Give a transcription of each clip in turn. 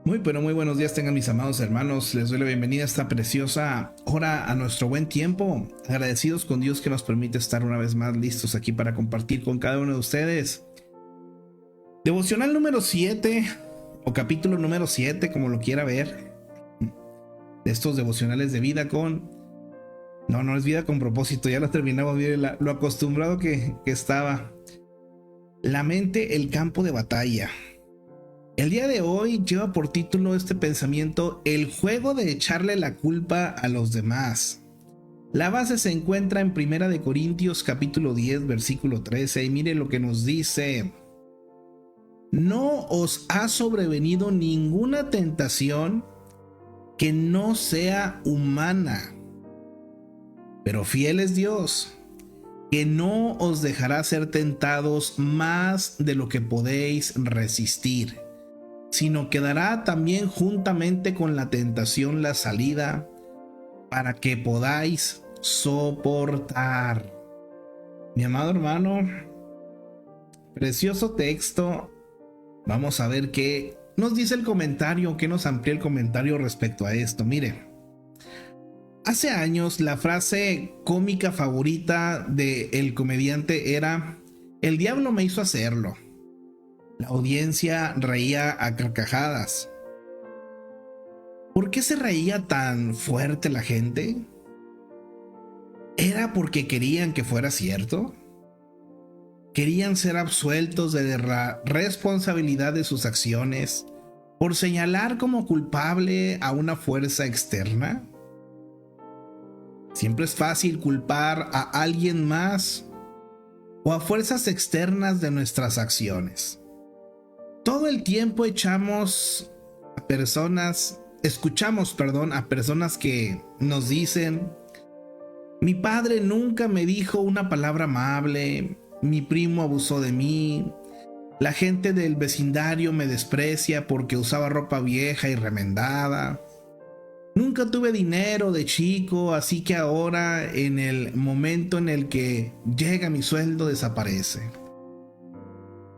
Muy, pero muy buenos días tengan mis amados hermanos. Les doy la bienvenida a esta preciosa hora, a nuestro buen tiempo. Agradecidos con Dios que nos permite estar una vez más listos aquí para compartir con cada uno de ustedes. Devocional número 7 o capítulo número 7, como lo quiera ver, de estos devocionales de vida con... No es vida con propósito, ya lo terminamos, miren lo acostumbrado que estaba. La mente, el campo de batalla. El día de hoy lleva por título este pensamiento: el juego de echarle la culpa a los demás. La base se encuentra en 1 Corintios capítulo 10 versículo 13 y mire lo que nos dice: no os ha sobrevenido ninguna tentación que no sea humana, pero fiel es Dios, que no os dejará ser tentados más de lo que podéis resistir, sino que dará también juntamente con la tentación la salida para que podáis soportar. Mi amado hermano, precioso texto. Vamos a ver qué nos dice el comentario, qué nos amplía el comentario respecto a esto. Mire, hace años la frase cómica favorita del comediante era: el diablo me hizo hacerlo. La audiencia reía a carcajadas. ¿Por qué se reía tan fuerte la gente? ¿Era porque querían que fuera cierto? ¿Querían ser absueltos de la responsabilidad de sus acciones por señalar como culpable a una fuerza externa? Siempre es fácil culpar a alguien más o a fuerzas externas de nuestras acciones. Todo el tiempo escuchamos a personas que nos dicen: mi padre nunca me dijo una palabra amable, mi primo abusó de mí, la gente del vecindario me desprecia porque usaba ropa vieja y remendada, nunca tuve dinero de chico, así que ahora en el momento en el que llega mi sueldo desaparece.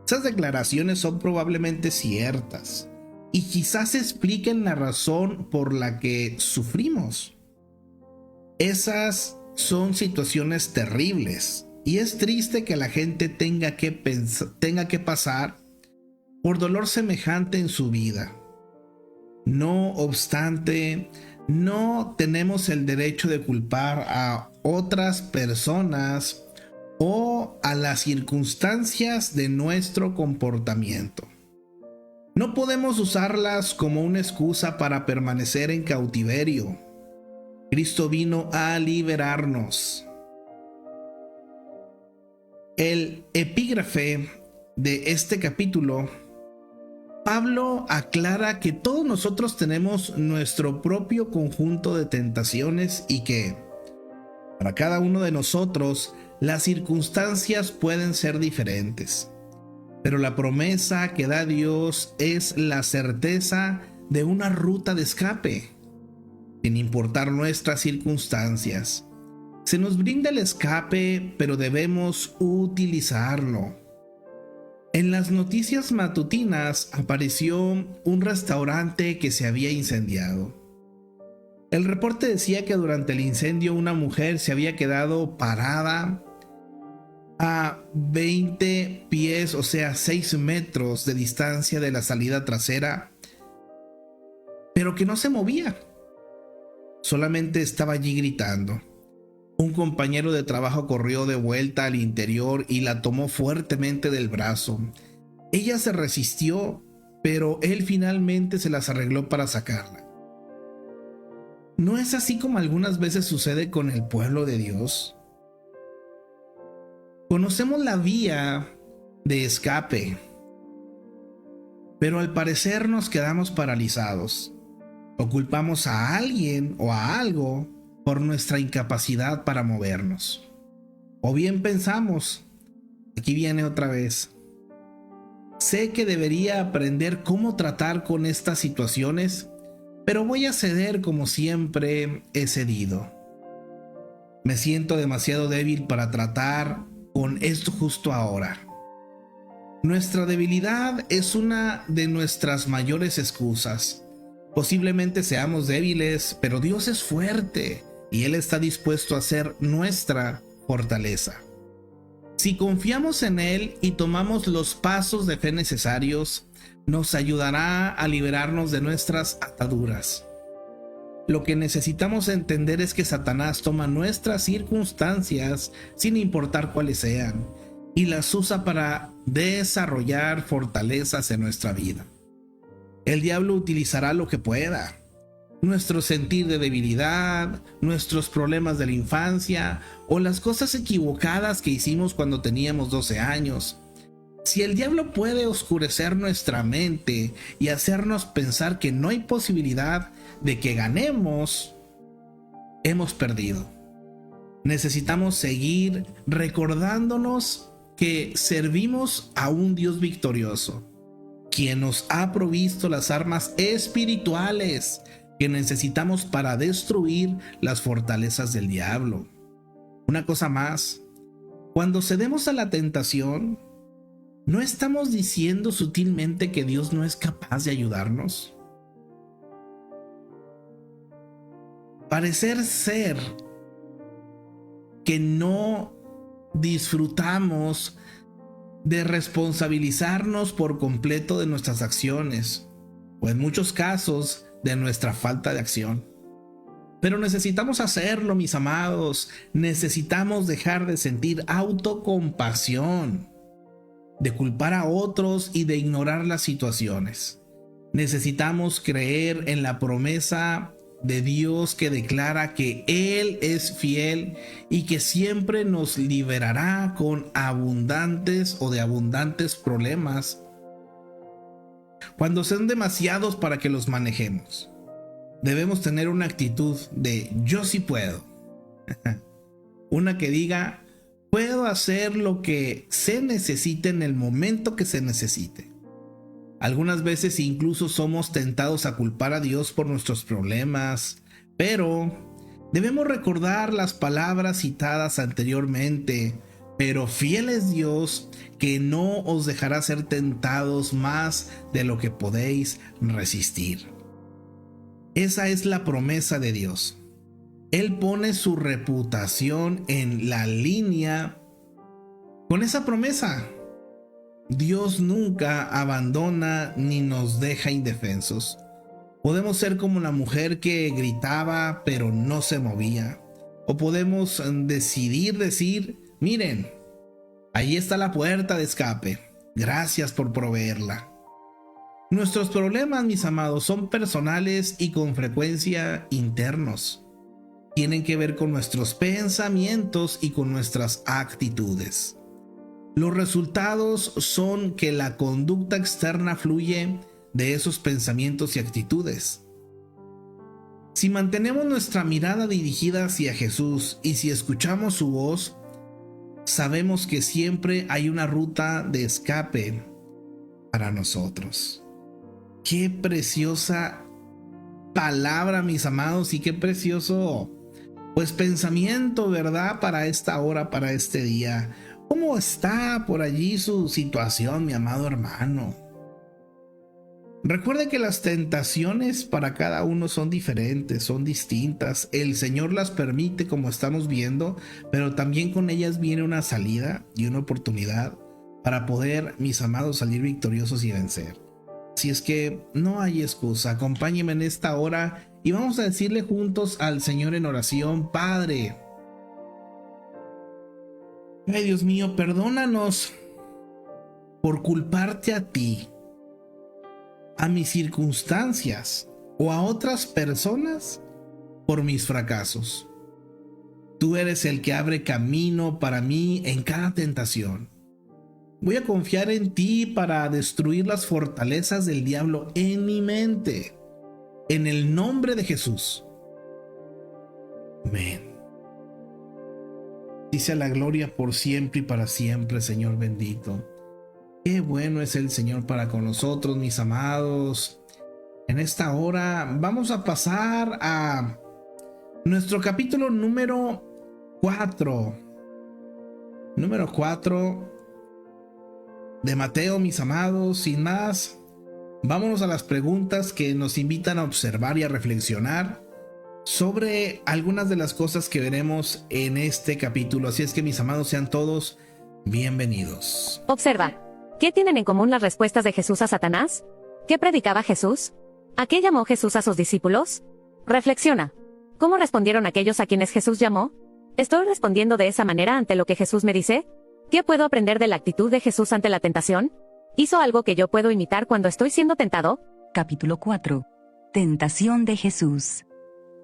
Esas declaraciones son probablemente ciertas y quizás expliquen la razón por la que sufrimos. Esas son situaciones terribles y es triste que la gente tenga que pasar por dolor semejante en su vida. No obstante, no tenemos el derecho de culpar a otras personas o a las circunstancias de nuestro comportamiento. No podemos usarlas como una excusa para permanecer en cautiverio. Cristo vino a liberarnos. El epígrafe de este capítulo, Pablo aclara que todos nosotros tenemos nuestro propio conjunto de tentaciones y que, para cada uno de nosotros, las circunstancias pueden ser diferentes, pero la promesa que da Dios es la certeza de una ruta de escape, sin importar nuestras circunstancias. Se nos brinda el escape, pero debemos utilizarlo. En las noticias matutinas apareció un restaurante que se había incendiado. El reporte decía que durante el incendio una mujer se había quedado parada a 20 pies, o sea 6 metros de distancia de la salida trasera, pero que no se movía. Solamente estaba allí gritando. Un compañero de trabajo corrió de vuelta al interior y la tomó fuertemente del brazo. Ella se resistió, pero él finalmente se las arregló para sacarla. ¿No es así como algunas veces sucede con el pueblo de Dios? Conocemos la vía de escape, pero al parecer nos quedamos paralizados. O culpamos a alguien o a algo por nuestra incapacidad para movernos. O bien pensamos: aquí viene otra vez. Sé que debería aprender cómo tratar con estas situaciones, pero voy a ceder como siempre he cedido. Me siento demasiado débil para tratar con esto justo ahora. Nuestra debilidad es una de nuestras mayores excusas. Posiblemente seamos débiles, pero Dios es fuerte y Él está dispuesto a ser nuestra fortaleza. Si confiamos en Él y tomamos los pasos de fe necesarios, nos ayudará a liberarnos de nuestras ataduras. Lo que necesitamos entender es que Satanás toma nuestras circunstancias, sin importar cuáles sean, y las usa para desarrollar fortalezas en nuestra vida. El diablo utilizará lo que pueda: nuestro sentir de debilidad, nuestros problemas de la infancia o las cosas equivocadas que hicimos cuando teníamos 12 años. Si el diablo puede oscurecer nuestra mente y hacernos pensar que no hay posibilidad de que ganemos, hemos perdido. Necesitamos seguir recordándonos que servimos a un Dios victorioso, quien nos ha provisto las armas espirituales que necesitamos para destruir las fortalezas del diablo. Una cosa más: cuando cedemos a la tentación, ¿no estamos diciendo sutilmente que Dios no es capaz de ayudarnos? Parecer ser que no disfrutamos de responsabilizarnos por completo de nuestras acciones, o en muchos casos de nuestra falta de acción. Pero necesitamos hacerlo, mis amados. Necesitamos dejar de sentir autocompasión, de culpar a otros y de ignorar las situaciones. Necesitamos creer en la promesa de Dios que declara que Él es fiel y que siempre nos liberará con abundantes problemas cuando sean demasiados para que los manejemos. Debemos tener una actitud de yo sí puedo. Una que diga: puedo hacer lo que se necesite en el momento que se necesite. Algunas veces incluso somos tentados a culpar a Dios por nuestros problemas, pero debemos recordar las palabras citadas anteriormente: pero fiel es Dios, que no os dejará ser tentados más de lo que podéis resistir. Esa es la promesa de Dios. Él pone su reputación en la línea con esa promesa. Dios nunca abandona ni nos deja indefensos. Podemos ser como la mujer que gritaba pero no se movía. O podemos decir: miren, ahí está la puerta de escape. Gracias por proveerla. Nuestros problemas, mis amados, son personales y con frecuencia internos. Tienen que ver con nuestros pensamientos y con nuestras actitudes. Los resultados son que la conducta externa fluye de esos pensamientos y actitudes. Si mantenemos nuestra mirada dirigida hacia Jesús y si escuchamos su voz, sabemos que siempre hay una ruta de escape para nosotros. Qué preciosa palabra, mis amados, y qué precioso pensamiento, ¿verdad? Para esta hora, para este día. ¿Cómo está por allí su situación, mi amado hermano? Recuerde que las tentaciones para cada uno son diferentes, son distintas. El Señor las permite, como estamos viendo, pero también con ellas viene una salida y una oportunidad para poder, mis amados, salir victoriosos y vencer. Así es que no hay excusa. Acompáñenme en esta hora y vamos a decirle juntos al Señor en oración: Padre, ay Dios mío, perdónanos por culparte a ti, a mis circunstancias o a otras personas por mis fracasos. Tú eres el que abre camino para mí en cada tentación. Voy a confiar en ti para destruir las fortalezas del diablo en mi mente. En el nombre de Jesús. Amén. Dice la gloria por siempre y para siempre, Señor bendito. Qué bueno es el Señor para con nosotros, mis amados. En esta hora vamos a pasar a nuestro capítulo número 4. Número 4. de Mateo, mis amados. Sin más, vámonos a las preguntas que nos invitan a observar y a reflexionar sobre algunas de las cosas que veremos en este capítulo. Así es que, mis amados, sean todos bienvenidos. Observa. ¿Qué tienen en común las respuestas de Jesús a Satanás? ¿Qué predicaba Jesús? ¿A qué llamó Jesús a sus discípulos? Reflexiona. ¿Cómo respondieron aquellos a quienes Jesús llamó? ¿Estoy respondiendo de esa manera ante lo que Jesús me dice? ¿Qué puedo aprender de la actitud de Jesús ante la tentación? ¿Hizo algo que yo puedo imitar cuando estoy siendo tentado? Capítulo 4. Tentación de Jesús.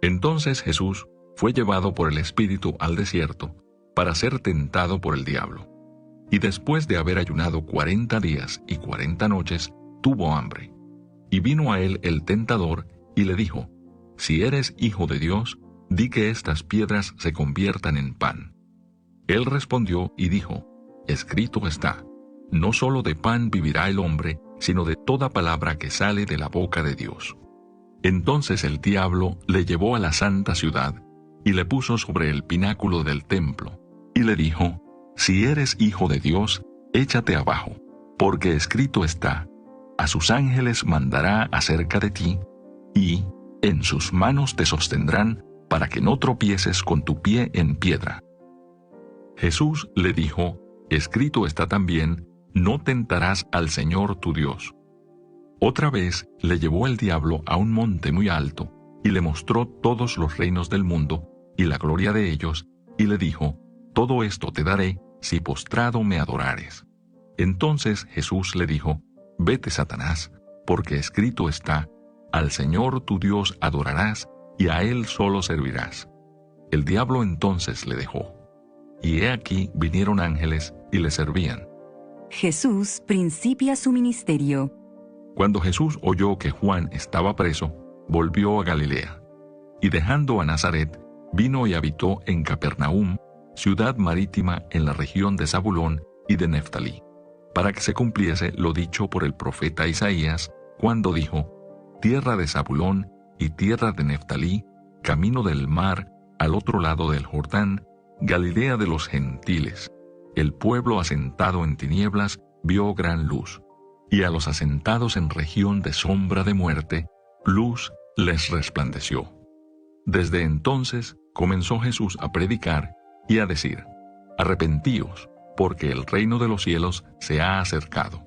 Entonces Jesús fue llevado por el Espíritu al desierto para ser tentado por el diablo. Y después de haber ayunado 40 días y 40 noches, tuvo hambre. Y vino a él el tentador y le dijo: Si eres hijo de Dios, di que estas piedras se conviertan en pan. Él respondió y dijo: Escrito está, no solo de pan vivirá el hombre, sino de toda palabra que sale de la boca de Dios. Entonces el diablo le llevó a la santa ciudad y le puso sobre el pináculo del templo, y le dijo: Si eres hijo de Dios, échate abajo, porque escrito está, a sus ángeles mandará acerca de ti, y en sus manos te sostendrán para que no tropieces con tu pie en piedra. Jesús le dijo: Escrito está también, no tentarás al Señor tu Dios. Otra vez le llevó el diablo a un monte muy alto, y le mostró todos los reinos del mundo, y la gloria de ellos, y le dijo: Todo esto te daré, si postrado me adorares. Entonces Jesús le dijo: Vete, Satanás, porque escrito está, al Señor tu Dios adorarás, y a Él solo servirás. El diablo entonces le dejó. Y he aquí vinieron ángeles y le servían. Jesús principia su ministerio. Cuando Jesús oyó que Juan estaba preso, volvió a Galilea. Y dejando a Nazaret, vino y habitó en Capernaum, ciudad marítima en la región de Zabulón y de Neftalí, para que se cumpliese lo dicho por el profeta Isaías, cuando dijo: Tierra de Zabulón y tierra de Neftalí, camino del mar, al otro lado del Jordán, Galilea de los gentiles. El pueblo asentado en tinieblas vio gran luz, y a los asentados en región de sombra de muerte, luz les resplandeció. Desde entonces comenzó Jesús a predicar y a decir: Arrepentíos, porque el reino de los cielos se ha acercado.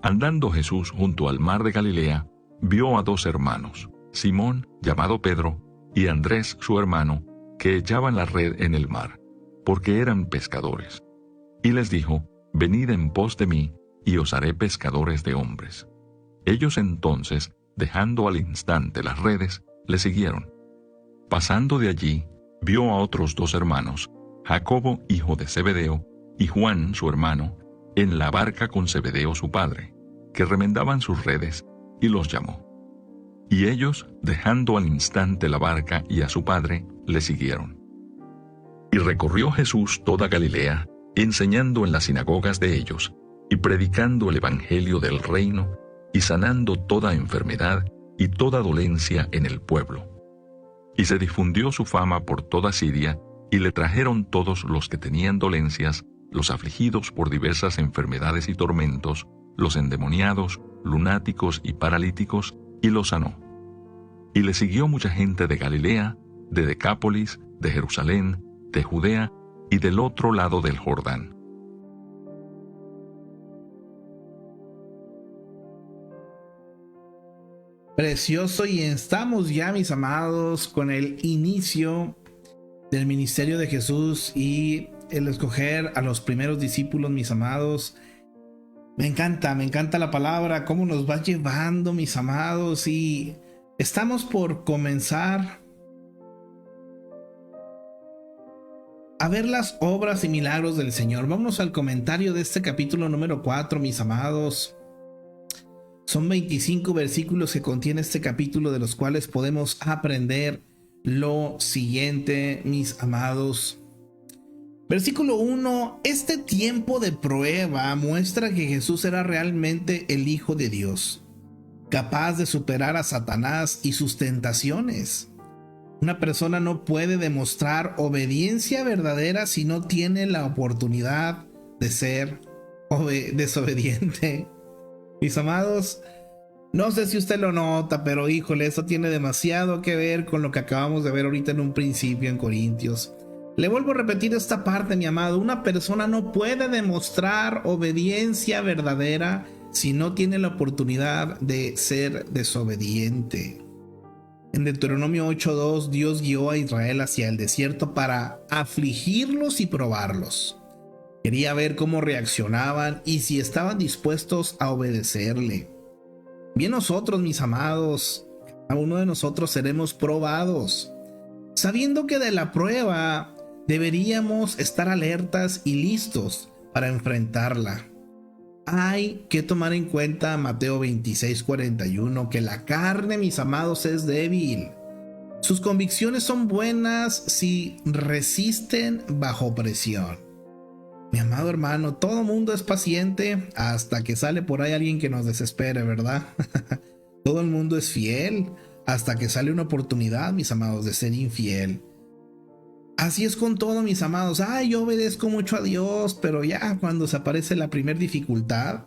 Andando Jesús junto al mar de Galilea, vio a dos hermanos, Simón, llamado Pedro, y Andrés, su hermano, que echaban la red en el mar, porque eran pescadores. Y les dijo: Venid en pos de mí, y os haré pescadores de hombres. Ellos entonces, dejando al instante las redes, le siguieron. Pasando de allí, vio a otros dos hermanos, Jacobo, hijo de Zebedeo, y Juan, su hermano, en la barca con Zebedeo su padre, que remendaban sus redes, y los llamó. Y ellos, dejando al instante la barca y a su padre, le siguieron. Y recorrió Jesús toda Galilea, enseñando en las sinagogas de ellos, y predicando el evangelio del reino, y sanando toda enfermedad y toda dolencia en el pueblo. Y se difundió su fama por toda Siria, y le trajeron todos los que tenían dolencias, los afligidos por diversas enfermedades y tormentos, los endemoniados, lunáticos y paralíticos, y los sanó. Y le siguió mucha gente de Galilea, de Decápolis, de Jerusalén, de Judea y del otro lado del Jordán. Precioso, y estamos ya, mis amados, con el inicio del ministerio de Jesús y el escoger a los primeros discípulos, mis amados. Me encanta la palabra, cómo nos va llevando, mis amados, y estamos por comenzar a ver las obras y milagros del Señor. Vámonos al comentario de este capítulo número 4, mis amados. Son 25 versículos que contiene este capítulo, de los cuales podemos aprender lo siguiente, mis amados. Versículo 1. Este tiempo de prueba muestra que Jesús era realmente el Hijo de Dios, capaz de superar a Satanás y sus tentaciones. Una persona no puede demostrar obediencia verdadera si no tiene la oportunidad de ser desobediente. Mis amados, no sé si usted lo nota, pero híjole, eso tiene demasiado que ver con lo que acabamos de ver ahorita en un principio en Corintios. Le vuelvo a repetir esta parte, mi amado. Una persona no puede demostrar obediencia verdadera si no tiene la oportunidad de ser desobediente. En Deuteronomio 8:2, Dios guió a Israel hacia el desierto para afligirlos y probarlos. Quería ver cómo reaccionaban y si estaban dispuestos a obedecerle. Bien nosotros, mis amados, cada uno de nosotros seremos probados, sabiendo que de la prueba deberíamos estar alertas y listos para enfrentarla. Hay que tomar en cuenta Mateo 26:41, que la carne, mis amados, es débil. Sus convicciones son buenas si resisten bajo presión. Mi amado hermano, todo mundo es paciente hasta que sale por ahí alguien que nos desespere, ¿verdad? Todo el mundo es fiel hasta que sale una oportunidad, mis amados, de ser infiel. Así es con todo, mis amados. Yo obedezco mucho a Dios, pero ya cuando se aparece la primera dificultad,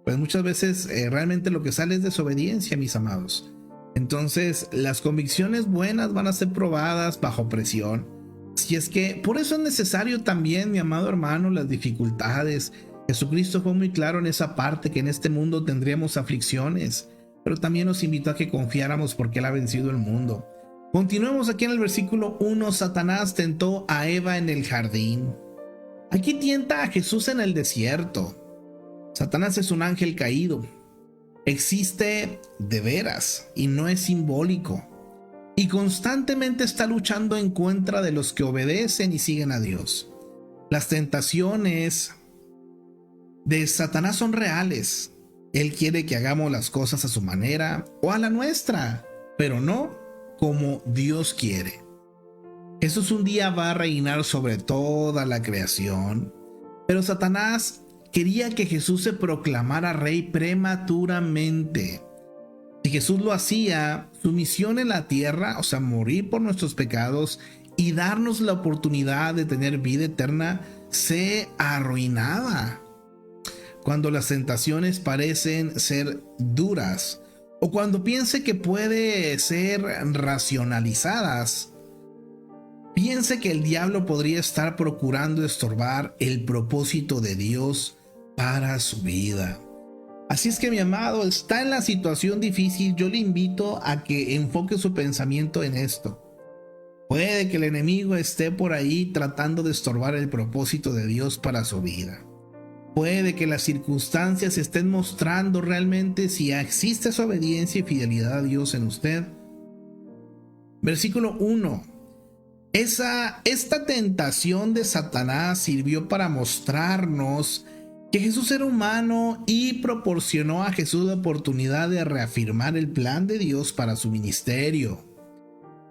pues muchas veces realmente lo que sale es desobediencia, mis amados. Entonces, las convicciones buenas van a ser probadas bajo presión. Así es que por eso es necesario también, mi amado hermano, las dificultades. Jesucristo fue muy claro en esa parte, que en este mundo tendríamos aflicciones, pero también nos invitó a que confiáramos porque Él ha vencido el mundo. Continuemos aquí en el versículo 1. Satanás tentó a Eva en el jardín. Aquí tienta a Jesús en el desierto. Satanás es un ángel caído. Existe de veras y no es simbólico. Y constantemente está luchando en contra de los que obedecen y siguen a Dios. Las tentaciones de Satanás son reales. Él quiere que hagamos las cosas a su manera o a la nuestra, pero no como Dios quiere. Jesús un día va a reinar sobre toda la creación, pero Satanás quería que Jesús se proclamara rey prematuramente. Si Jesús lo hacía, su misión en la tierra, o sea, morir por nuestros pecados y darnos la oportunidad de tener vida eterna, se arruinaba. Cuando las tentaciones parecen ser duras, o cuando piense que puede ser racionalizadas, piense que el diablo podría estar procurando estorbar el propósito de Dios para su vida. Así es que, mi amado, está en la situación difícil. Yo le invito a que enfoque su pensamiento en esto. Puede que el enemigo esté por ahí tratando de estorbar el propósito de Dios para su vida. Puede que las circunstancias estén mostrando realmente si existe esa obediencia y fidelidad a Dios en usted. Versículo 1. Esta tentación de Satanás sirvió para mostrarnos que Jesús era humano y proporcionó a Jesús la oportunidad de reafirmar el plan de Dios para su ministerio.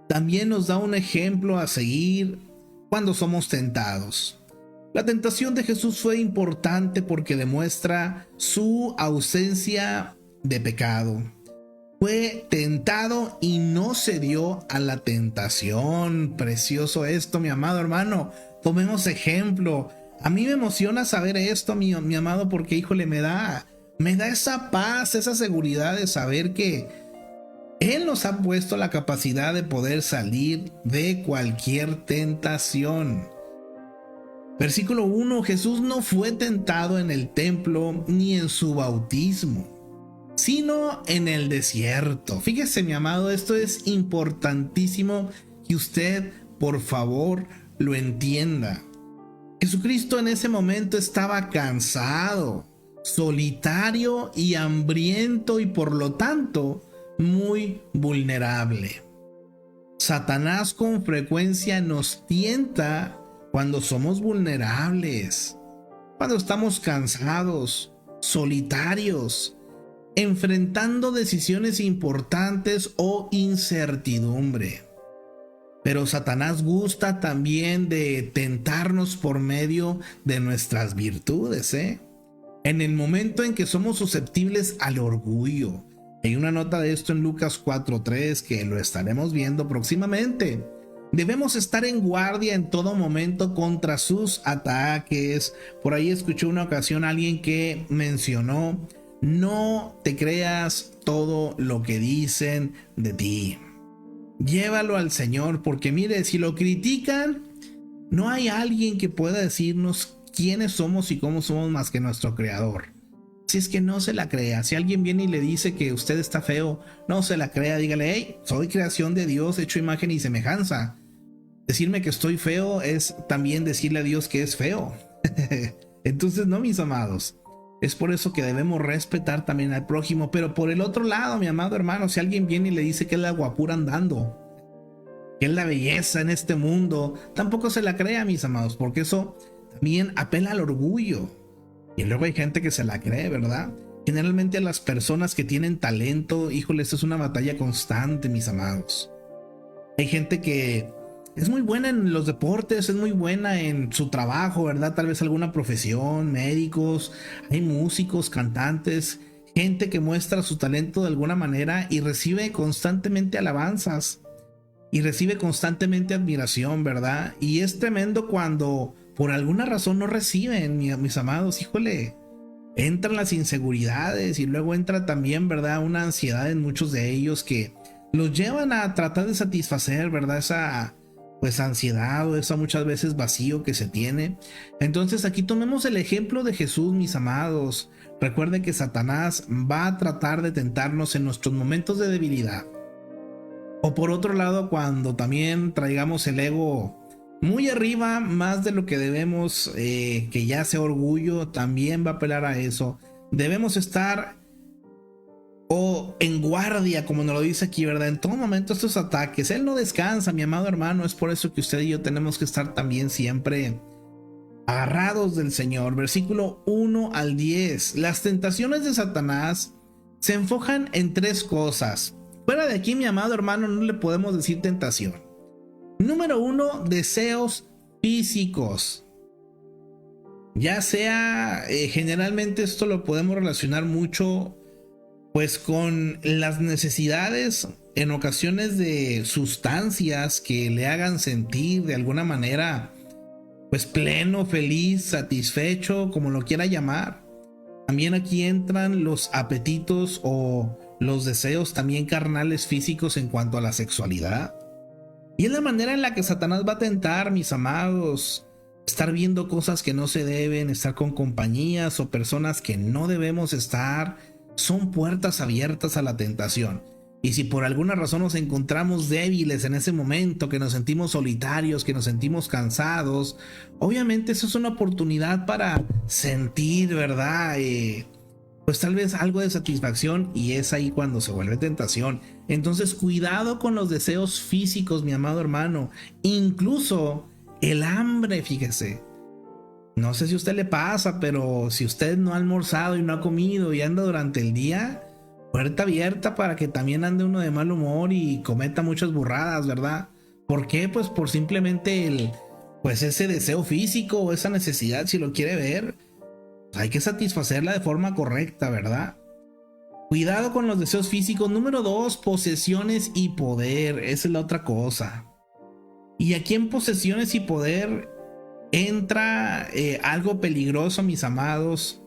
También nos da un ejemplo a seguir cuando somos tentados. La tentación de Jesús fue importante porque demuestra su ausencia de pecado. Fue tentado y no cedió a la tentación. Precioso esto, mi amado hermano. Tomemos ejemplo. A mí me emociona saber esto, mi amado, porque híjole, me da esa paz, esa seguridad de saber que Él nos ha puesto la capacidad de poder salir de cualquier tentación. Versículo 1. Jesús no fue tentado en el templo ni en su bautismo, sino en el desierto. Fíjese, mi amado, esto es importantísimo que usted, por favor, lo entienda. Jesucristo en ese momento estaba cansado, solitario y hambriento, y por lo tanto muy vulnerable. Satanás con frecuencia nos tienta cuando somos vulnerables, cuando estamos cansados, solitarios, enfrentando decisiones importantes o incertidumbre. Pero Satanás gusta también de tentarnos por medio de nuestras virtudes, en el momento en que somos susceptibles al orgullo. Hay una nota de esto en Lucas 4:3 que lo estaremos viendo próximamente. Debemos estar en guardia en todo momento contra sus ataques. Por ahí escuché una ocasión a alguien que mencionó: no te creas todo lo que dicen de ti. Llévalo al Señor, porque mire, si lo critican, no hay alguien que pueda decirnos quiénes somos y cómo somos más que nuestro Creador. Si es que no se la crea. Si alguien viene y le dice que usted está feo, no se la crea. Dígale: hey, soy creación de Dios, hecho imagen y semejanza. Decirme que estoy feo es también decirle a Dios que es feo. Entonces, no, mis amados. Es por eso que debemos respetar también al prójimo. Pero por el otro lado, mi amado hermano, si alguien viene y le dice que es la guapura andando, que es la belleza en este mundo, tampoco se la crea, mis amados, porque eso también apela al orgullo. Y luego hay gente que se la cree, ¿verdad? Generalmente a las personas que tienen talento, híjole, esto es una batalla constante, mis amados. Hay gente que es muy buena en los deportes, es muy buena en su trabajo, ¿verdad? Tal vez alguna profesión, médicos, hay músicos, cantantes, gente que muestra su talento de alguna manera y recibe constantemente alabanzas y recibe constantemente admiración, ¿verdad? Y es tremendo cuando por alguna razón no reciben, mis amados, híjole. Entran las inseguridades y luego entra también, ¿verdad?, una ansiedad en muchos de ellos que los llevan a tratar de satisfacer, ¿verdad?, esa pues ansiedad o esa muchas veces vacío que se tiene. Entonces aquí tomemos el ejemplo de Jesús, mis amados. Recuerden que Satanás va a tratar de tentarnos en nuestros momentos de debilidad. O por otro lado, cuando también traigamos el ego muy arriba, más de lo que debemos, que ya sea orgullo, también va a apelar a eso. Debemos estar en guardia, como nos lo dice aquí, ¿verdad? En todo momento estos ataques. Él no descansa, mi amado hermano. Es por eso que usted y yo tenemos que estar también siempre agarrados del Señor. Versículo 1 al 10. Las tentaciones de Satanás se enfocan en tres cosas. Fuera de aquí, mi amado hermano, no le podemos decir tentación. Número 1, deseos físicos. Ya sea, generalmente esto lo podemos relacionar mucho pues con las necesidades en ocasiones de sustancias que le hagan sentir de alguna manera pues pleno, feliz, satisfecho, como lo quiera llamar. También aquí entran los apetitos o los deseos también carnales físicos en cuanto a la sexualidad. Y es la manera en la que Satanás va a tentar, mis amados. Estar viendo cosas que no se deben, estar con compañías o personas que no debemos estar, son puertas abiertas a la tentación. Y si por alguna razón nos encontramos débiles en ese momento, que nos sentimos solitarios, que nos sentimos cansados, obviamente eso es una oportunidad para sentir, ¿verdad?, pues tal vez algo de satisfacción, y es ahí cuando se vuelve tentación. Entonces cuidado con los deseos físicos, mi amado hermano. Incluso el hambre, fíjese. No sé si a usted le pasa, pero si usted no ha almorzado y no ha comido y anda durante el día, puerta abierta para que también ande uno de mal humor y cometa muchas burradas, ¿verdad? ¿Por qué? Pues por simplemente pues ese deseo físico o esa necesidad, si lo quiere ver, hay que satisfacerla de forma correcta, ¿verdad? Cuidado con los deseos físicos. Número 2, posesiones y poder. Esa es la otra cosa. Y aquí en posesiones y poder entra algo peligroso, mis amados.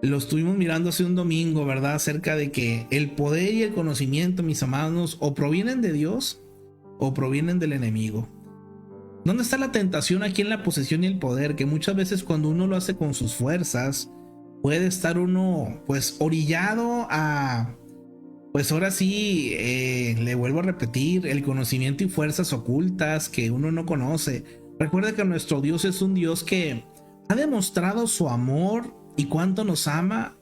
Lo estuvimos mirando hace un domingo, ¿verdad? Acerca de que el poder y el conocimiento, mis amados, o provienen de Dios o provienen del enemigo. ¿Dónde está la tentación aquí en la posesión y el poder? Que muchas veces cuando uno lo hace con sus fuerzas, puede estar uno pues orillado a, pues ahora sí, le vuelvo a repetir, el conocimiento y fuerzas ocultas que uno no conoce. Recuerda que nuestro Dios es un Dios que ha demostrado su amor y cuánto nos ama,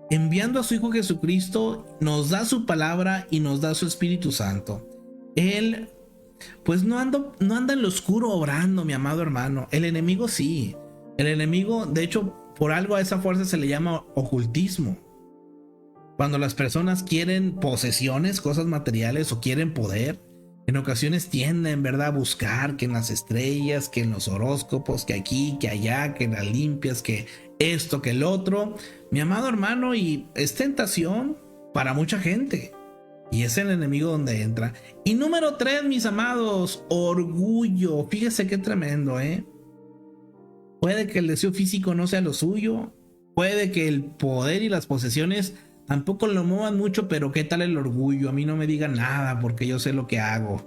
enviando a su Hijo Jesucristo, nos da su palabra y nos da su Espíritu Santo. Él pues no anda en lo oscuro obrando, mi amado hermano. El enemigo sí. El enemigo, de hecho, por algo a esa fuerza se le llama ocultismo. Cuando las personas quieren posesiones, cosas materiales, o quieren poder, en ocasiones tienden, ¿verdad?, a buscar que en las estrellas, que en los horóscopos, que aquí, que allá, que en las limpias, que esto, que el otro. Mi amado hermano, y es tentación para mucha gente. Y es el enemigo donde entra. Y número 3, mis amados, orgullo. Fíjese qué tremendo, ¿eh? Puede que el deseo físico no sea lo suyo. Puede que el poder y las posesiones tampoco lo muevan mucho, pero ¿qué tal el orgullo? A mí no me digan nada porque yo sé lo que hago.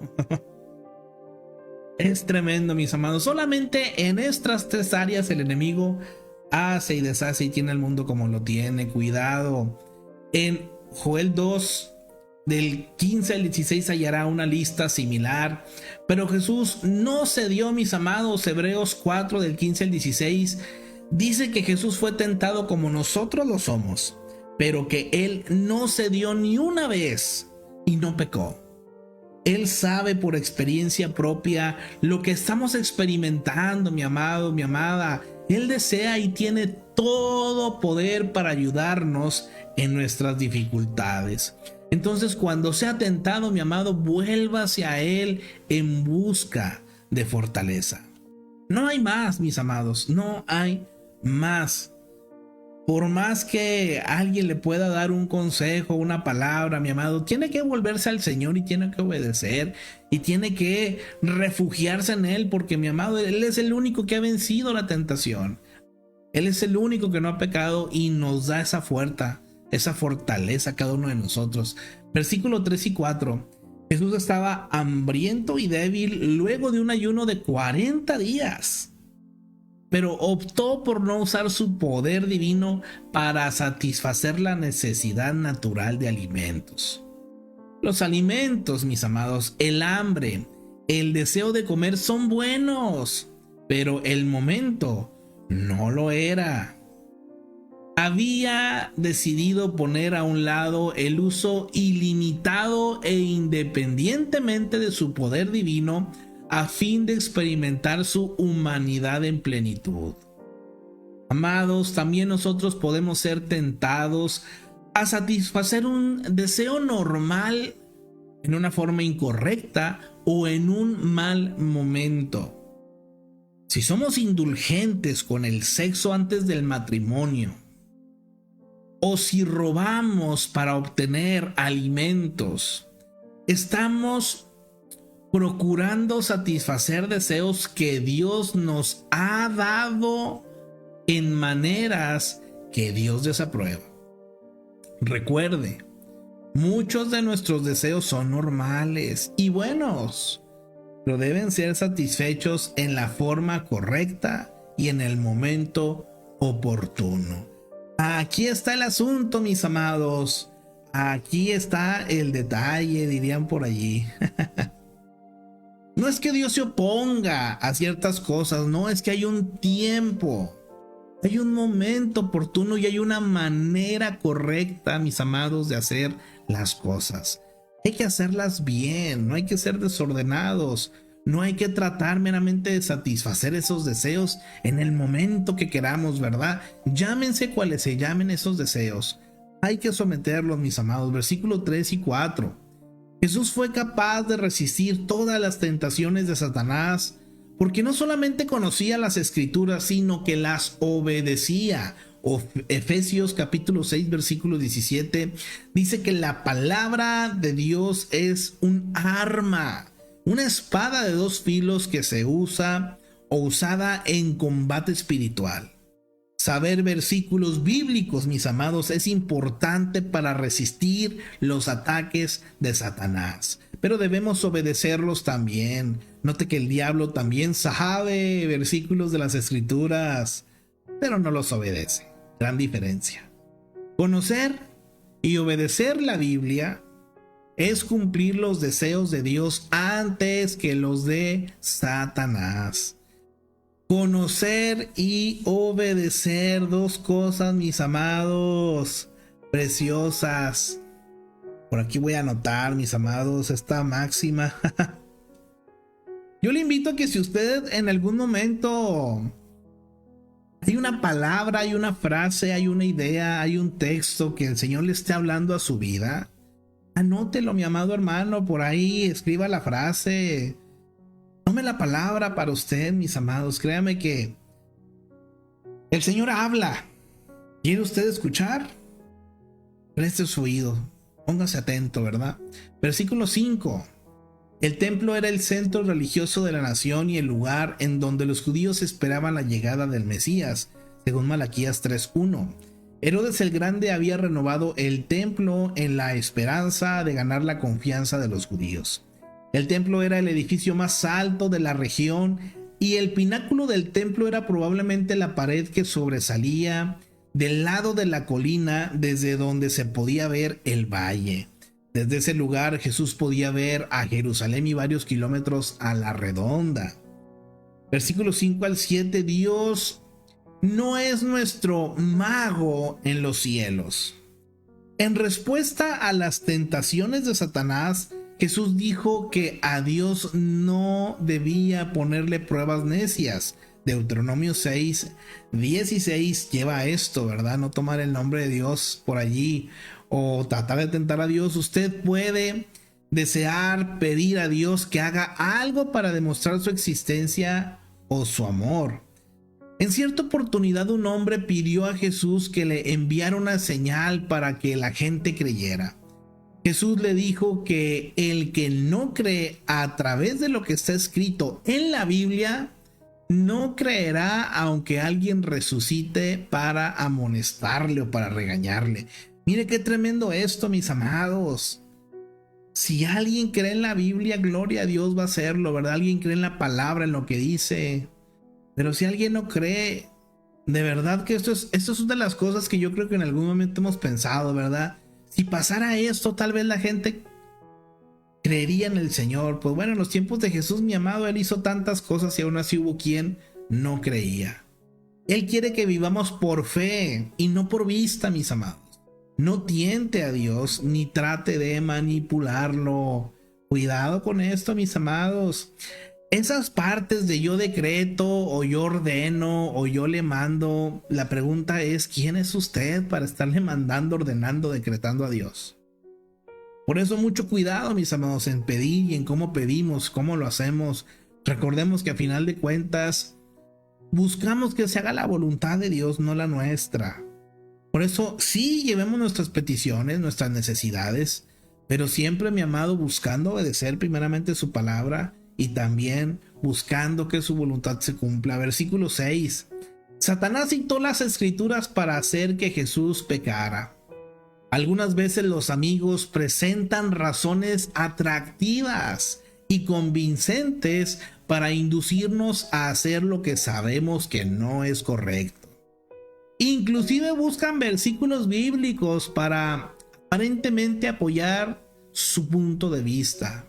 Es tremendo, mis amados. Solamente en estas 3 áreas el enemigo hace y deshace y tiene el mundo como lo tiene. Cuidado. En Joel 2, del 15 al 16 hallará una lista similar. Pero Jesús no cedió, mis amados. Hebreos 4, del 15 al 16 dice que Jesús fue tentado como nosotros lo somos, pero que Él no cedió ni una vez y no pecó. Él sabe por experiencia propia lo que estamos experimentando, mi amado, mi amada. Él desea y tiene todo poder para ayudarnos en nuestras dificultades. Entonces, cuando sea tentado, mi amado, vuelva hacia Él en busca de fortaleza. No hay más, mis amados, no hay más. Por más que alguien le pueda dar un consejo, una palabra, mi amado, tiene que volverse al Señor y tiene que obedecer y tiene que refugiarse en Él, porque, mi amado, Él es el único que ha vencido la tentación. Él es el único que no ha pecado y nos da esa fortaleza a cada uno de nosotros. Versículo 3 y 4. Jesús estaba hambriento y débil luego de un ayuno de 40 días. Pero optó por no usar su poder divino para satisfacer la necesidad natural de alimentos. Los alimentos, mis amados, el hambre, el deseo de comer son buenos, pero el momento no lo era. Había decidido poner a un lado el uso ilimitado e independientemente de su poder divino a fin de experimentar su humanidad en plenitud. Amados, también nosotros podemos ser tentados a satisfacer un deseo normal en una forma incorrecta o en un mal momento. Si somos indulgentes con el sexo antes del matrimonio, o si robamos para obtener alimentos, estamos procurando satisfacer deseos que Dios nos ha dado en maneras que Dios desaprueba. Recuerde, muchos de nuestros deseos son normales y buenos, pero deben ser satisfechos en la forma correcta y en el momento oportuno. Aquí está el asunto, mis amados. Aquí está el detalle, dirían por allí. No es que Dios se oponga a ciertas cosas, no, es que hay un tiempo, hay un momento oportuno y hay una manera correcta, mis amados, de hacer las cosas. Hay que hacerlas bien, no hay que ser desordenados, no hay que tratar meramente de satisfacer esos deseos en el momento que queramos, ¿verdad? Llámense cuales se llamen esos deseos. Hay que someterlos, mis amados. Versículo 3 y 4. Jesús fue capaz de resistir todas las tentaciones de Satanás porque no solamente conocía las escrituras, sino que las obedecía. Efesios capítulo 6 versículo 17 dice que la palabra de Dios es un arma, una espada de 2 filos que se usa o usada en combate espiritual. Saber versículos bíblicos, mis amados, es importante para resistir los ataques de Satanás, pero debemos obedecerlos también. Note que el diablo también sabe versículos de las escrituras, pero no los obedece. Gran diferencia. Conocer y obedecer la Biblia es cumplir los deseos de Dios antes que los de Satanás. Conocer y obedecer, 2 cosas, mis amados, preciosas. Por aquí voy a anotar, mis amados, esta máxima. Yo le invito a que si usted en algún momento hay una palabra, hay una frase, hay una idea, hay un texto que el Señor le esté hablando a su vida, anótelo, mi amado hermano, por ahí, escriba la frase. Tome la palabra para usted, mis amados. Créame que el Señor habla. ¿Quiere usted escuchar? Preste su oído. Póngase atento, ¿verdad? Versículo 5. El templo era el centro religioso de la nación y el lugar en donde los judíos esperaban la llegada del Mesías, según Malaquías 3:1. Herodes el Grande había renovado el templo en la esperanza de ganar la confianza de los judíos. El templo era el edificio más alto de la región y el pináculo del templo era probablemente la pared que sobresalía del lado de la colina desde donde se podía ver el valle. Desde ese lugar Jesús podía ver a Jerusalén y varios kilómetros a la redonda. Versículos 5 al 7. Dios no es nuestro mago en los cielos. En respuesta a las tentaciones de Satanás, Jesús dijo que a Dios no debía ponerle pruebas necias. Deuteronomio 6:16 lleva a esto, ¿verdad? No tomar el nombre de Dios por allí o tratar de tentar a Dios. Usted puede desear, pedir a Dios que haga algo para demostrar su existencia o su amor. En cierta oportunidad un hombre pidió a Jesús que le enviara una señal para que la gente creyera. Jesús le dijo que el que no cree a través de lo que está escrito en la Biblia, no creerá aunque alguien resucite para amonestarle o para regañarle. Mire qué tremendo esto, mis amados. Si alguien cree en la Biblia, gloria a Dios va a hacerlo, ¿verdad? Alguien cree en la palabra, en lo que dice. Pero si alguien no cree, de verdad que esto es una de las cosas que yo creo que en algún momento hemos pensado, ¿verdad? Si pasara esto, tal vez la gente creería en el Señor. Pues bueno, en los tiempos de Jesús, mi amado, Él hizo tantas cosas y aún así hubo quien no creía. Él quiere que vivamos por fe y no por vista, mis amados. No tiente a Dios ni trate de manipularlo. Cuidado con esto, mis amados. Esas partes de yo decreto o yo ordeno o yo le mando, la pregunta es, ¿quién es usted para estarle mandando, ordenando, decretando a Dios? Por eso mucho cuidado, mis amados, en pedir y en cómo pedimos, cómo lo hacemos. Recordemos que a final de cuentas buscamos que se haga la voluntad de Dios, no la nuestra. Por eso sí llevemos nuestras peticiones, nuestras necesidades, pero siempre, mi amado, buscando obedecer primeramente su palabra y también buscando que su voluntad se cumpla. Versículo 6. Satanás citó las escrituras para hacer que Jesús pecara. Algunas veces los amigos presentan razones atractivas y convincentes para inducirnos a hacer lo que sabemos que no es correcto. Inclusive buscan versículos bíblicos para aparentemente apoyar su punto de vista.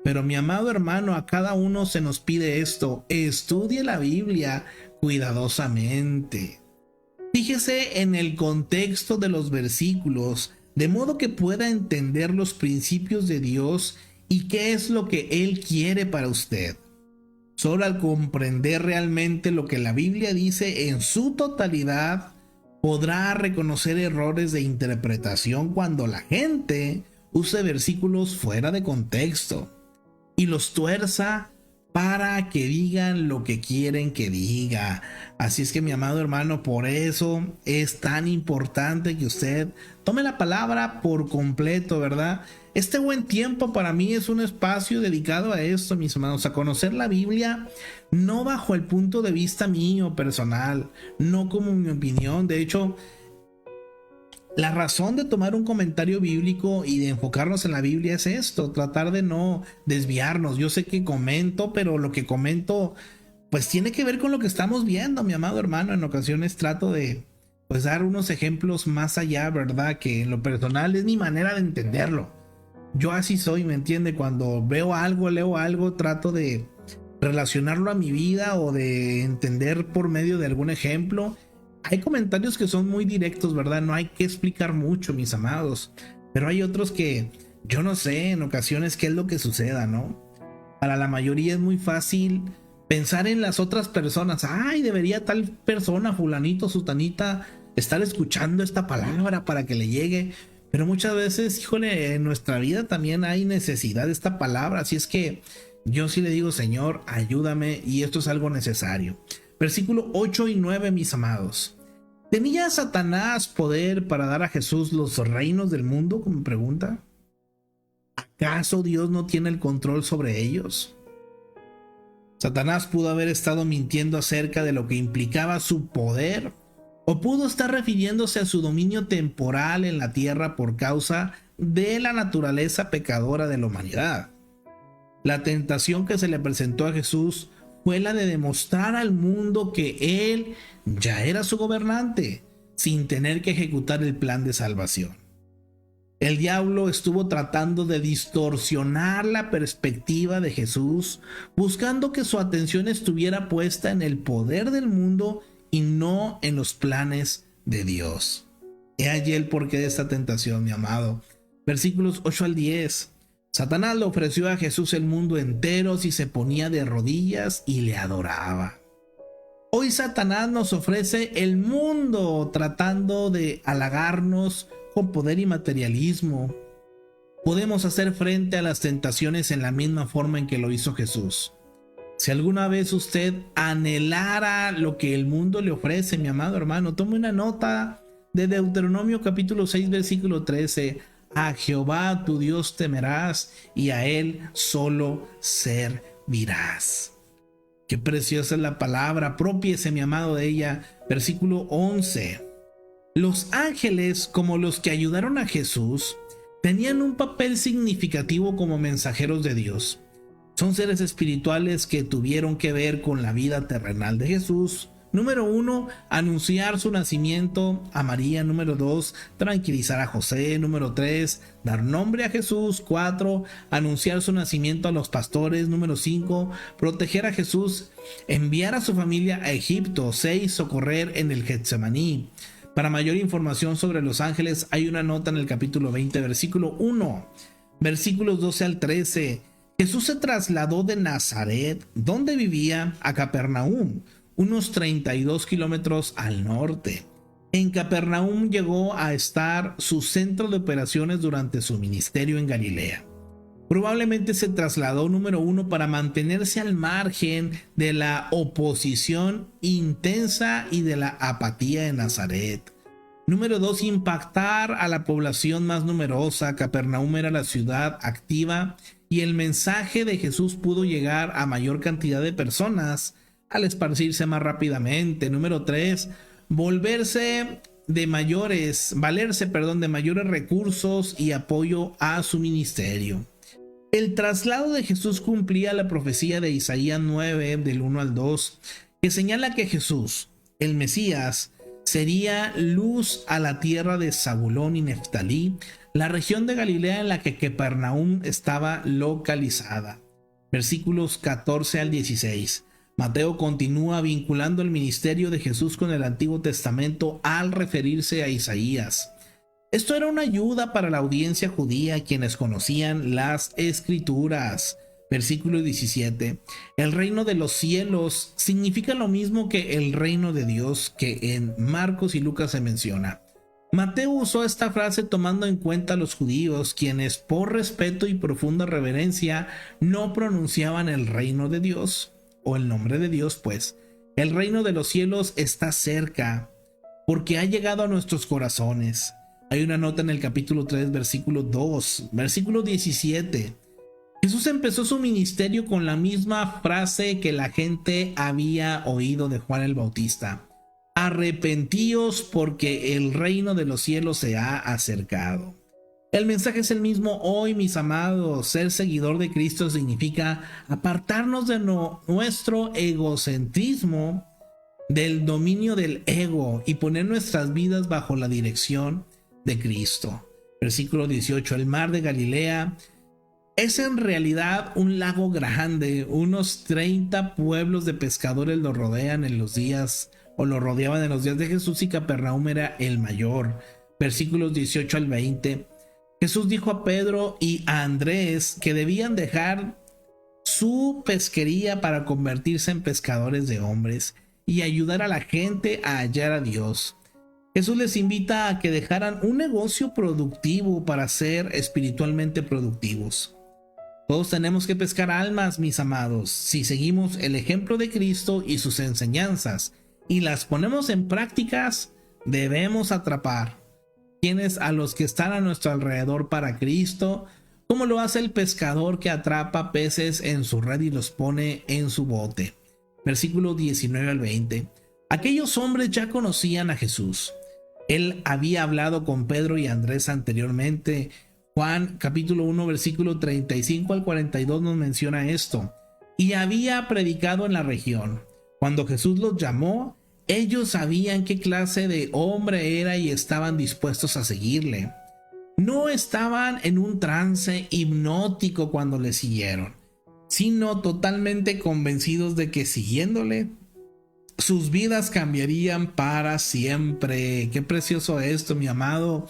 Pero mi amado hermano, a cada uno se nos pide esto: estudie la Biblia cuidadosamente. Fíjese en el contexto de los versículos, de modo que pueda entender los principios de Dios y qué es lo que Él quiere para usted. Solo al comprender realmente lo que la Biblia dice en su totalidad, podrá reconocer errores de interpretación cuando la gente use versículos fuera de contexto y los tuerza para que digan lo que quieren que diga. Así es que, mi amado hermano, por eso es tan importante que usted tome la palabra por completo, ¿verdad? Este buen tiempo para mí es un espacio dedicado a esto, mis hermanos, a conocer la Biblia, no bajo el punto de vista mío personal, no como mi opinión. De hecho, la razón de tomar un comentario bíblico y de enfocarnos en la Biblia es esto: tratar de no desviarnos. Yo sé que comento, pero lo que comento pues tiene que ver con lo que estamos viendo, mi amado hermano. En ocasiones trato de pues dar unos ejemplos más allá, ¿verdad? Que en lo personal es mi manera de entenderlo. Yo así soy, ¿me entiende? Cuando veo algo, leo algo, trato de relacionarlo a mi vida o de entender por medio de algún ejemplo. Hay comentarios que son muy directos, ¿verdad? No hay que explicar mucho, mis amados. Pero hay otros que yo no sé en ocasiones qué es lo que suceda, ¿no? Para la mayoría es muy fácil pensar en las otras personas. Ay, debería tal persona, fulanito, sutanita, estar escuchando esta palabra para que le llegue. Pero muchas veces, híjole, en nuestra vida también hay necesidad de esta palabra. Así es que yo sí le digo: Señor, ayúdame, y esto es algo necesario. Versículo 8 y 9, mis amados. ¿Tenía Satanás poder para dar a Jesús los reinos del mundo? Como pregunta. ¿Acaso Dios no tiene el control sobre ellos? Satanás pudo haber estado mintiendo acerca de lo que implicaba su poder, o pudo estar refiriéndose a su dominio temporal en la tierra por causa de la naturaleza pecadora de la humanidad. La tentación que se le presentó a Jesús fue la de demostrar al mundo que él ya era su gobernante, sin tener que ejecutar el plan de salvación. El diablo estuvo tratando de distorsionar la perspectiva de Jesús, buscando que su atención estuviera puesta en el poder del mundo y no en los planes de Dios. He allí el porqué de esta tentación, mi amado. Versículos 8 al 10. Satanás le ofreció a Jesús el mundo entero si se ponía de rodillas y le adoraba. Hoy Satanás nos ofrece el mundo tratando de halagarnos con poder y materialismo. Podemos hacer frente a las tentaciones en la misma forma en que lo hizo Jesús. Si alguna vez usted anhelara lo que el mundo le ofrece, mi amado hermano, tome una nota de Deuteronomio capítulo 6 versículo 13. A Jehová tu Dios temerás y a él solo servirás. Qué preciosa es la palabra, apropiese, mi amado, de ella. Versículo 11. Los ángeles, como los que ayudaron a Jesús, tenían un papel significativo como mensajeros de Dios. Son seres espirituales que tuvieron que ver con la vida terrenal de Jesús. Número 1, anunciar su nacimiento a María. Número 2, tranquilizar a José. Número 3, dar nombre a Jesús. 4, anunciar su nacimiento a los pastores. Número 5, proteger a Jesús, enviar a su familia a Egipto. 6, socorrer en el Getsemaní. Para mayor información sobre los ángeles hay una nota en el capítulo 20, versículo 1, versículos 12 al 13. Jesús se trasladó de Nazaret, donde vivía, a Capernaum, unos 32 kilómetros al norte. En Capernaum llegó a estar su centro de operaciones durante su ministerio en Galilea. Probablemente se trasladó, número 1, para mantenerse al margen de la oposición intensa y de la apatía de Nazaret. Número 2, impactar a la población más numerosa. Capernaum era la ciudad activa y el mensaje de Jesús pudo llegar a mayor cantidad de personas al esparcirse más rápidamente. Número 3, valerse de mayores recursos y apoyo a su ministerio. El traslado de Jesús cumplía la profecía de Isaías 9, del 1 al 2, que señala que Jesús, el Mesías, sería luz a la tierra de Zabulón y Neftalí, la región de Galilea en la que Capernaum estaba localizada. Versículos 14 al 16. Mateo continúa vinculando el ministerio de Jesús con el Antiguo Testamento al referirse a Isaías. Esto era una ayuda para la audiencia judía, quienes conocían las Escrituras. Versículo 17. El reino de los cielos significa lo mismo que el reino de Dios, que en Marcos y Lucas se menciona. Mateo usó esta frase tomando en cuenta a los judíos, quienes por respeto y profunda reverencia no pronunciaban el reino de Dios, o el nombre de Dios, pues. El reino de los cielos está cerca, porque ha llegado a nuestros corazones. Hay una nota en el capítulo 3, versículo 2, versículo 17. Jesús empezó su ministerio con la misma frase que la gente había oído de Juan el Bautista: arrepentíos porque el reino de los cielos se ha acercado. El mensaje es el mismo hoy, mis amados. Ser seguidor de Cristo significa apartarnos de nuestro egocentrismo, del dominio del ego, y poner nuestras vidas bajo la dirección de Cristo. Versículo 18. El mar de Galilea es en realidad un lago grande. Unos 30 pueblos de pescadores lo rodeaban en los días de Jesús, y Capernaum era el mayor. Versículos 18 al 20. Jesús dijo a Pedro y a Andrés que debían dejar su pesquería para convertirse en pescadores de hombres y ayudar a la gente a hallar a Dios. Jesús les invita a que dejaran un negocio productivo para ser espiritualmente productivos. Todos tenemos que pescar almas, mis amados, si seguimos el ejemplo de Cristo y sus enseñanzas y las ponemos en prácticas. debemos atrapar quienes a los que están a nuestro alrededor para Cristo, como lo hace el pescador que atrapa peces en su red y los pone en su bote. Versículo 19 al 20. Aquellos hombres ya conocían a Jesús. Él había hablado con Pedro y Andrés anteriormente. Juan capítulo 1 versículo 35 al 42 nos menciona esto. Y había predicado en la región. Cuando Jesús los llamó, ellos sabían qué clase de hombre era y estaban dispuestos a seguirle. No estaban en un trance hipnótico cuando le siguieron, sino totalmente convencidos de que siguiéndole, sus vidas cambiarían para siempre. Qué precioso esto, mi amado.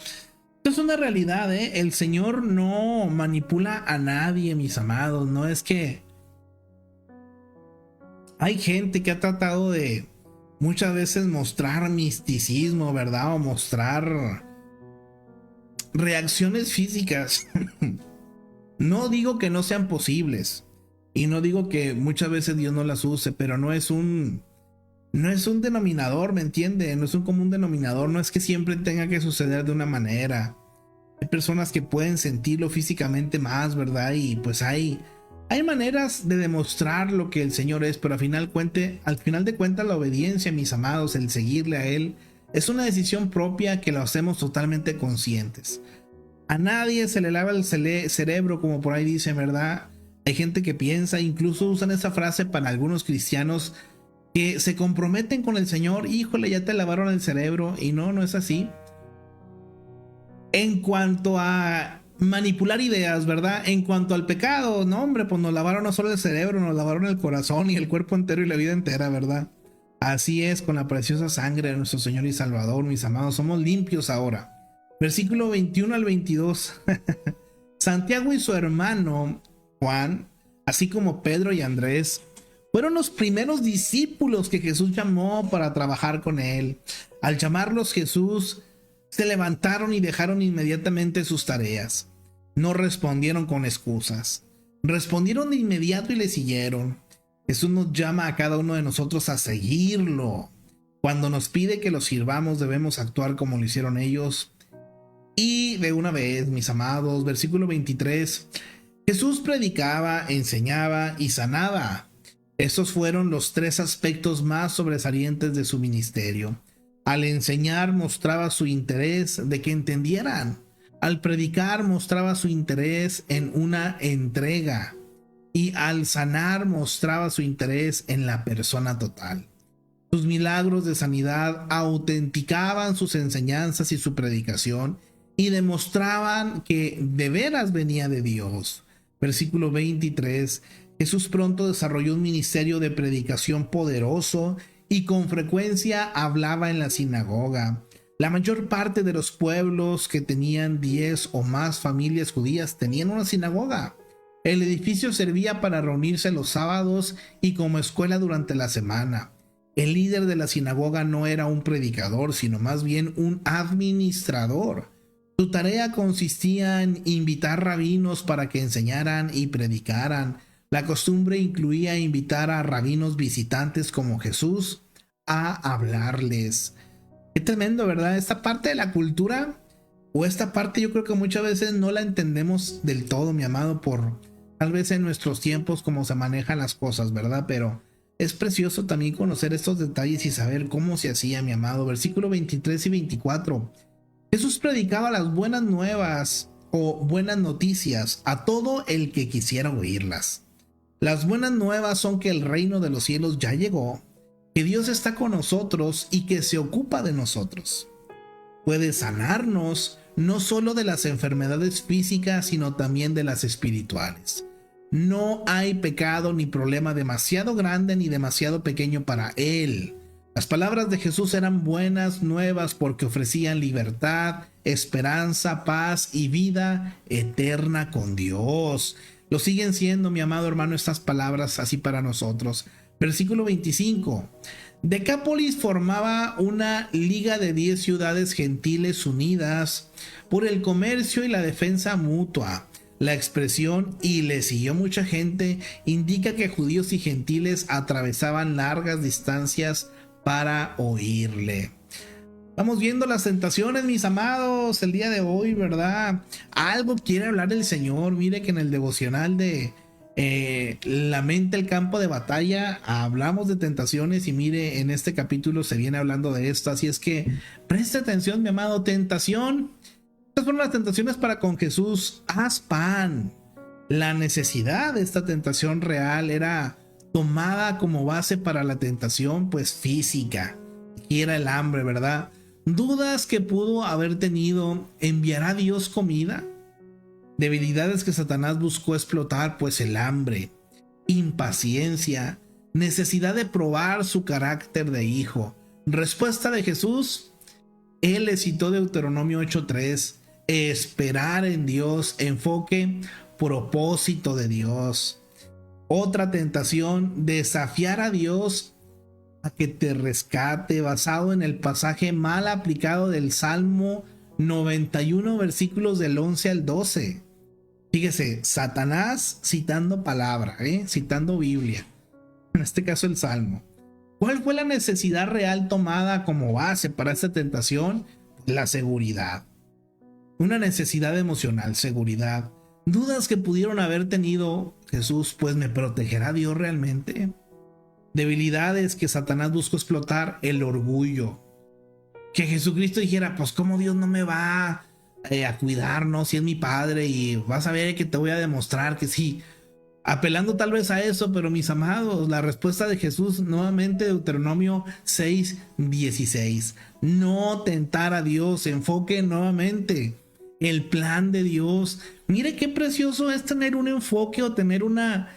Esto es una realidad, ¿eh? El Señor no manipula a nadie, mis amados. No es que hay gente que ha tratado de muchas veces mostrar misticismo, ¿verdad? O mostrar reacciones físicas. No digo que no sean posibles. Y no digo que muchas veces Dios no las use, pero no es un denominador, ¿me entiende? No es un común denominador, no es que siempre tenga que suceder de una manera. Hay personas que pueden sentirlo físicamente más, ¿verdad? Y pues hay maneras de demostrar lo que el Señor es, pero al final de cuentas la obediencia, mis amados, el seguirle a Él, es una decisión propia que lo hacemos totalmente conscientes. A nadie se le lava el cerebro, como por ahí dicen, ¿verdad? Hay gente que piensa, incluso usan esa frase para algunos cristianos que se comprometen con el Señor. Híjole, ya te lavaron el cerebro. Y no es así. En cuanto a manipular ideas, ¿verdad? En cuanto al pecado, no hombre, pues nos lavaron no solo el cerebro, nos lavaron el corazón y el cuerpo entero y la vida entera, ¿verdad? Así es, con la preciosa sangre de nuestro Señor y Salvador, mis amados, somos limpios ahora. Versículo 21 al 22. Santiago y su hermano Juan, así como Pedro y Andrés, fueron los primeros discípulos que Jesús llamó para trabajar con él. Al llamarlos Jesús, se levantaron y dejaron inmediatamente sus tareas. No respondieron con excusas. Respondieron de inmediato y le siguieron. Jesús nos llama a cada uno de nosotros a seguirlo. Cuando nos pide que lo sirvamos, debemos actuar como lo hicieron ellos. Y de una vez, mis amados, versículo 23, Jesús predicaba, enseñaba y sanaba. Estos fueron los tres aspectos más sobresalientes de su ministerio. Al enseñar mostraba su interés de que entendieran. Al predicar mostraba su interés en una entrega. Y al sanar mostraba su interés en la persona total. Sus milagros de sanidad autenticaban sus enseñanzas y su predicación y demostraban que de veras venía de Dios. Versículo 23. Jesús pronto desarrolló un ministerio de predicación poderoso y con frecuencia hablaba en la sinagoga. La mayor parte de los pueblos que tenían 10 o más familias judías tenían una sinagoga. El edificio servía para reunirse los sábados y como escuela durante la semana. El líder de la sinagoga no era un predicador, sino más bien un administrador. Su tarea consistía en invitar rabinos para que enseñaran y predicaran. La costumbre incluía invitar a rabinos visitantes como Jesús a hablarles. Qué tremendo, ¿verdad? Esta parte de la cultura, o esta parte yo creo que muchas veces no la entendemos del todo, mi amado, por tal vez en nuestros tiempos cómo se manejan las cosas, ¿verdad? Pero es precioso también conocer estos detalles y saber cómo se hacía, mi amado. Versículo 23 y 24. Jesús predicaba las buenas nuevas o buenas noticias a todo el que quisiera oírlas. Las buenas nuevas son que el reino de los cielos ya llegó, que Dios está con nosotros y que se ocupa de nosotros. Puede sanarnos no solo de las enfermedades físicas, sino también de las espirituales. No hay pecado ni problema demasiado grande ni demasiado pequeño para Él. Las palabras de Jesús eran buenas nuevas porque ofrecían libertad, esperanza, paz y vida eterna con Dios. Lo siguen siendo, mi amado hermano, estas palabras así para nosotros. Versículo 25. Decápolis formaba una liga de 10 ciudades gentiles unidas por el comercio y la defensa mutua. La expresión "y le siguió mucha gente" indica que judíos y gentiles atravesaban largas distancias para oírle. Vamos viendo las tentaciones, mis amados, el día de hoy, ¿verdad? Algo quiere hablar el Señor. Mire que en el devocional de La mente, el campo de batalla, hablamos de tentaciones y mire, en este capítulo se viene hablando de esto. Así es que preste atención, mi amado. Tentación. Estas fueron las tentaciones para con Jesús. Haz pan. La necesidad de esta tentación real era tomada como base para la tentación, pues física. Y era el hambre, ¿verdad? Dudas que pudo haber tenido. ¿Enviará Dios comida? Debilidades que Satanás buscó explotar, pues el hambre, impaciencia, necesidad de probar su carácter de hijo. Respuesta de Jesús, él le citó Deuteronomio 8:3, esperar en Dios, enfoque, propósito de Dios. Otra tentación, desafiar a Dios a que te rescate, basado en el pasaje mal aplicado del Salmo 91, versículos del 11 al 12. Fíjese, Satanás citando palabra, citando Biblia, en este caso el Salmo. ¿Cuál fue la necesidad real tomada como base para esta tentación? La seguridad. Una necesidad emocional, seguridad. Dudas que pudieron haber tenido Jesús, pues ¿me protegerá Dios realmente? Debilidades que Satanás buscó explotar, el orgullo. Que Jesucristo dijera, pues ¿cómo Dios no me va a cuidarnos si es mi padre? Y vas a ver que te voy a demostrar que sí. Apelando tal vez a eso, pero mis amados, la respuesta de Jesús nuevamente, Deuteronomio 6:16. No tentar a Dios, enfoque nuevamente el plan de Dios. Mire qué precioso es tener un enfoque o tener una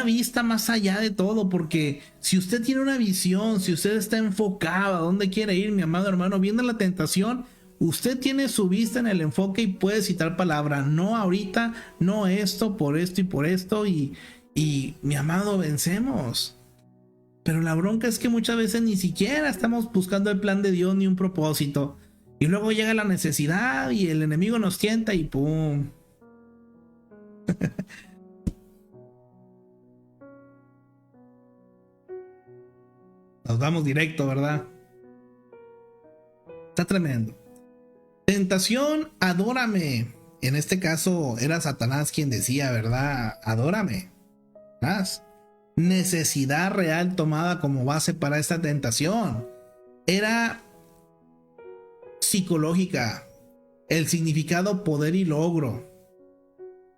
vista más allá de todo, porque si usted tiene una visión, si usted está enfocado a dónde quiere ir, mi amado hermano, viendo la tentación, usted tiene su vista en el enfoque y puede citar palabra, no ahorita, no esto, por esto y por esto, y mi amado, vencemos. Pero la bronca es que muchas veces ni siquiera estamos buscando el plan de Dios ni un propósito, y luego llega la necesidad y el enemigo nos tienta y ¡pum! Nos vamos directo, ¿verdad? Está tremendo. Tentación, adórame. En este caso era Satanás quien decía, ¿verdad? Adórame. Más. Necesidad real tomada como base para esta tentación. Era psicológica. El significado, poder y logro.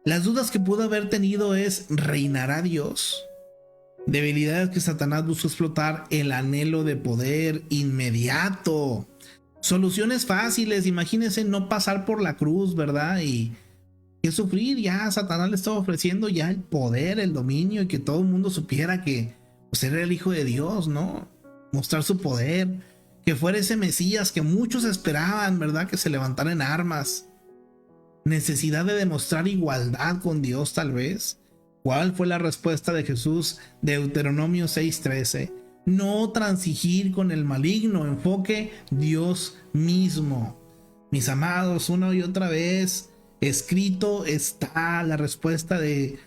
Las dudas que pudo haber tenido es, ¿reinará Dios? Debilidades que Satanás buscó explotar, el anhelo de poder inmediato. Soluciones fáciles, imagínense no pasar por la cruz, ¿verdad? Y que sufrir, ya Satanás le estaba ofreciendo ya el poder, el dominio, y que todo el mundo supiera que pues, era el Hijo de Dios, ¿no? Mostrar su poder, que fuera ese Mesías que muchos esperaban, ¿verdad? Que se levantara en armas. Necesidad de demostrar igualdad con Dios, tal vez. ¿Cuál fue la respuesta de Jesús? Deuteronomio 6:13. No transigir con el maligno, enfoque Dios mismo. Mis amados, una y otra vez, escrito está la respuesta de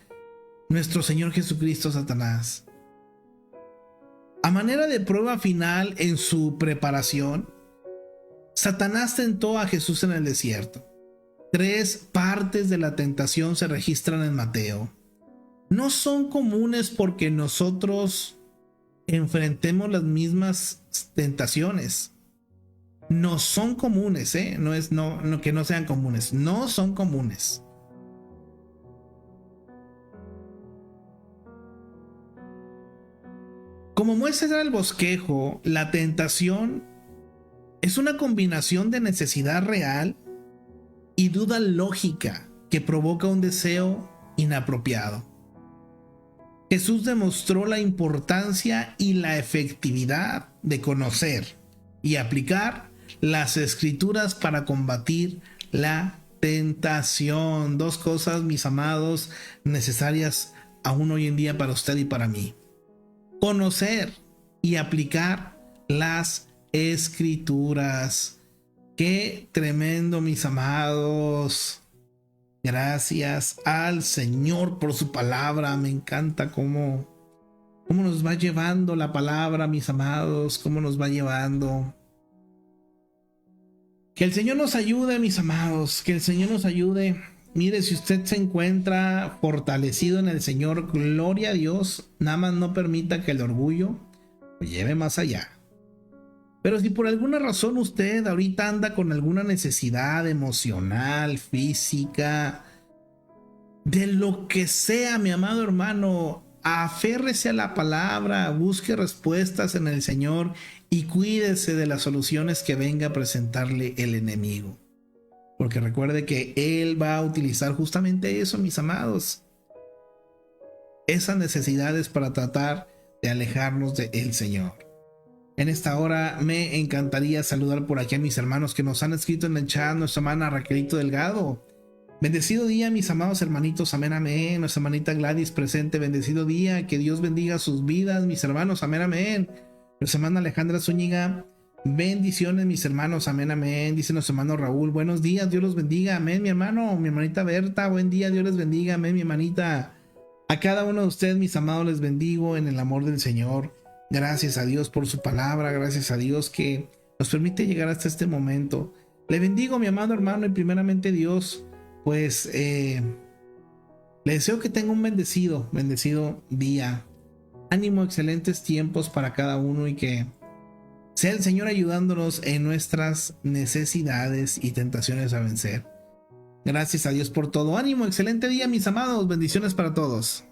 nuestro Señor Jesucristo a Satanás. A manera de prueba final en su preparación, Satanás tentó a Jesús en el desierto. 3 partes de la tentación se registran en Mateo. No son comunes porque nosotros enfrentemos las mismas tentaciones. No son comunes, no es que no sean comunes, no son comunes. Como muestra el bosquejo, la tentación es una combinación de necesidad real y duda lógica que provoca un deseo inapropiado. Jesús demostró la importancia y la efectividad de conocer y aplicar las escrituras para combatir la tentación. 2 cosas, mis amados, necesarias aún hoy en día para usted y para mí. Conocer y aplicar las escrituras. Qué tremendo, mis amados. Gracias al Señor por su palabra. Me encanta cómo nos va llevando la palabra, mis amados, cómo nos va llevando. Que el Señor nos ayude, mis amados, que el Señor nos ayude. Mire, si usted se encuentra fortalecido en el Señor, gloria a Dios, nada más no permita que el orgullo lo lleve más allá. Pero si por alguna razón usted ahorita anda con alguna necesidad emocional, física, de lo que sea, mi amado hermano, aférrese a la palabra, busque respuestas en el Señor y cuídese de las soluciones que venga a presentarle el enemigo. Porque recuerde que Él va a utilizar justamente eso, mis amados. Esas necesidades para tratar de alejarnos del Señor. En esta hora me encantaría saludar por aquí a mis hermanos que nos han escrito en el chat. Nuestra hermana Raquelito Delgado. Bendecido día, mis amados hermanitos, amén, amén. Nuestra hermanita Gladys presente, bendecido día, que Dios bendiga sus vidas, mis hermanos, amén, amén. Nuestra hermana Alejandra Zúñiga, bendiciones, mis hermanos, amén, amén. Dice nuestro hermano Raúl, buenos días, Dios los bendiga, amén, mi hermano, mi hermanita Berta, buen día, Dios les bendiga, amén, mi hermanita. A cada uno de ustedes, mis amados, les bendigo en el amor del Señor. Gracias a Dios por su palabra, gracias a Dios que nos permite llegar hasta este momento. Le bendigo, mi amado hermano, y primeramente Dios, pues le deseo que tenga un bendecido día. Ánimo, excelentes tiempos para cada uno y que sea el Señor ayudándonos en nuestras necesidades y tentaciones a vencer. Gracias a Dios por todo. Ánimo, excelente día, mis amados. Bendiciones para todos.